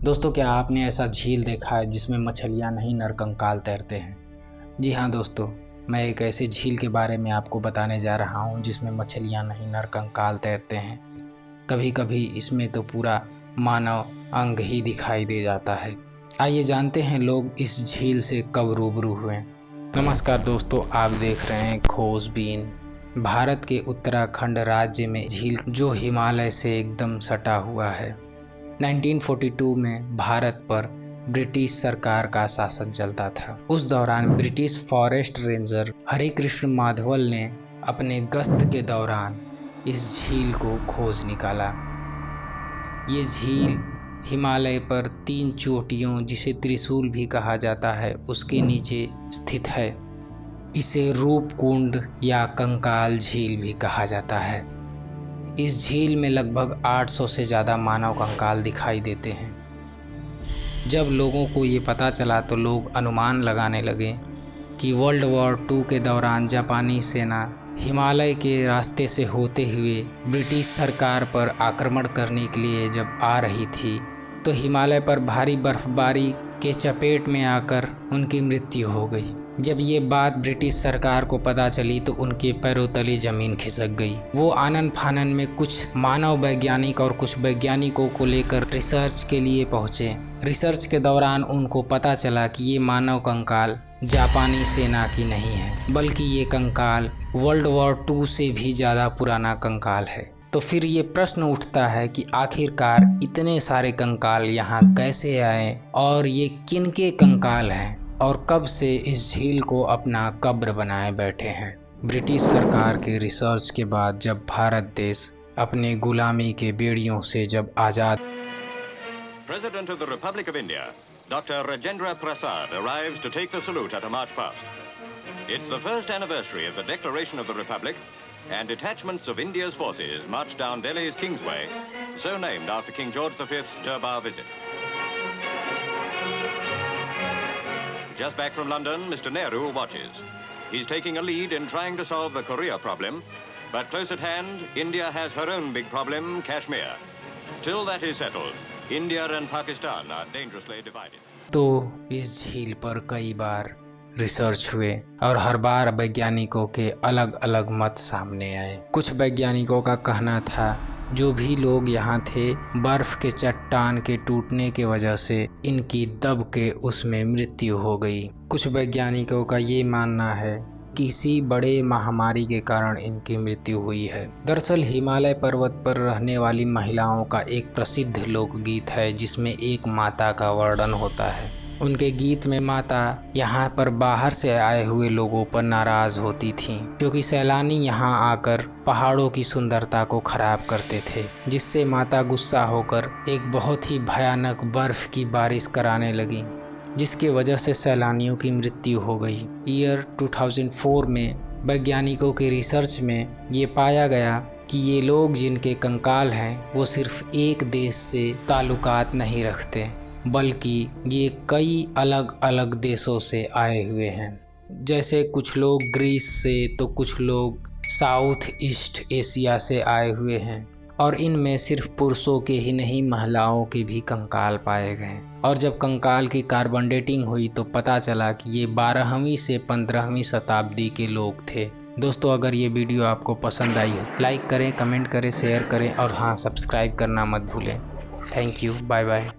दोस्तों, क्या आपने ऐसा झील देखा है जिसमें मछलियाँ नहीं नरकंकाल तैरते हैं? जी हाँ दोस्तों, मैं एक ऐसे झील के बारे में आपको बताने जा रहा हूँ जिसमें मछलियाँ नहीं नरकंकाल तैरते हैं। कभी कभी इसमें तो पूरा मानव अंग ही दिखाई दे जाता है। आइए जानते हैं लोग इस झील से कब रूबरू हुए। नमस्कार दोस्तों, आप देख रहे हैं खोजबीन। भारत के उत्तराखंड राज्य में झील जो हिमालय से एकदम सटा हुआ है। 1942 में भारत पर ब्रिटिश सरकार का शासन चलता था। उस दौरान ब्रिटिश फॉरेस्ट रेंजर हरिकृष्ण माधवल ने अपने गश्त के दौरान इस झील को खोज निकाला। ये झील हिमालय पर 3 चोटियों, जिसे त्रिशूल भी कहा जाता है, उसके नीचे स्थित है। इसे रूपकुंड या कंकाल झील भी कहा जाता है। इस झील में लगभग 800 से ज़्यादा मानव कंकाल दिखाई देते हैं। जब लोगों को ये पता चला तो लोग अनुमान लगाने लगे कि वर्ल्ड वॉर 2 के दौरान जापानी सेना हिमालय के रास्ते से होते हुए ब्रिटिश सरकार पर आक्रमण करने के लिए जब आ रही थी तो हिमालय पर भारी बर्फबारी के चपेट में आकर उनकी मृत्यु हो गई। जब ये बात ब्रिटिश सरकार को पता चली तो उनके पैरों तले जमीन खिसक गई। वो आनन फानन में कुछ मानव वैज्ञानिक और कुछ वैज्ञानिकों को लेकर रिसर्च के लिए पहुँचे। रिसर्च के दौरान उनको पता चला कि ये मानव कंकाल जापानी सेना की नहीं है, बल्कि ये कंकाल वर्ल्ड वॉर 2 से भी ज़्यादा पुराना कंकाल है। तो फिर ये प्रश्न उठता है कि आखिरकार इतने सारे कंकाल यहाँ कैसे आए और ये किनके कंकाल हैं और कब से इस झील को अपना कब्र बनाए बैठे हैं। ब्रिटिश सरकार के रिसर्च के बाद जब भारत देश अपने गुलामी के बेड़ियों से जब आज़ाद, President of the Republic of India, Dr. Rajendra Prasad arrives to take the salute at a march past. It's the first anniversary of the Declaration of the Republic, and detachments of India's forces march down Delhi's Kingsway, so named after King George V's Durbar visit. Just back from London, Mr. Nehru watches. He's taking a lead in trying to solve the Korea problem, but close at hand, India has her own big problem, Kashmir. Till that is settled, India and Pakistan are dangerously divided. तो इस झील पर कई बार research हुए और हर बार वैज्ञानिकों के अलग अलग मत सामने आए। कुछ वैज्ञानिकों का कहना था जो भी लोग यहाँ थे, बर्फ के चट्टान के टूटने के वजह से इनकी दब के उसमें मृत्यु हो गई। कुछ वैज्ञानिकों का ये मानना है किसी बड़े महामारी के कारण इनकी मृत्यु हुई है। दरअसल हिमालय पर्वत पर रहने वाली महिलाओं का एक प्रसिद्ध लोकगीत है जिसमें एक माता का वर्णन होता है। उनके गीत में माता यहाँ पर बाहर से आए हुए लोगों पर नाराज़ होती थीं क्योंकि सैलानी यहाँ आकर पहाड़ों की सुंदरता को खराब करते थे, जिससे माता गुस्सा होकर एक बहुत ही भयानक बर्फ़ की बारिश कराने लगी, जिसकी वजह से सैलानियों की मृत्यु हो गई। ईयर 2004 में वैज्ञानिकों के रिसर्च में ये पाया गया कि ये लोग जिनके कंकाल हैं वो सिर्फ एक देश से ताल्लुकात नहीं रखते, बल्कि ये कई अलग अलग देशों से आए हुए हैं। जैसे कुछ लोग ग्रीस से तो कुछ लोग साउथ ईस्ट एशिया से आए हुए हैं, और इनमें सिर्फ पुरुषों के ही नहीं महिलाओं के भी कंकाल पाए गए। और जब कंकाल की कार्बन डेटिंग हुई तो पता चला कि ये 12वीं से 15वीं शताब्दी के लोग थे। दोस्तों, अगर ये वीडियो आपको पसंद आई हो लाइक करें, कमेंट करें, शेयर करें और हाँ, सब्सक्राइब करना मत भूलें। Thank you, bye bye.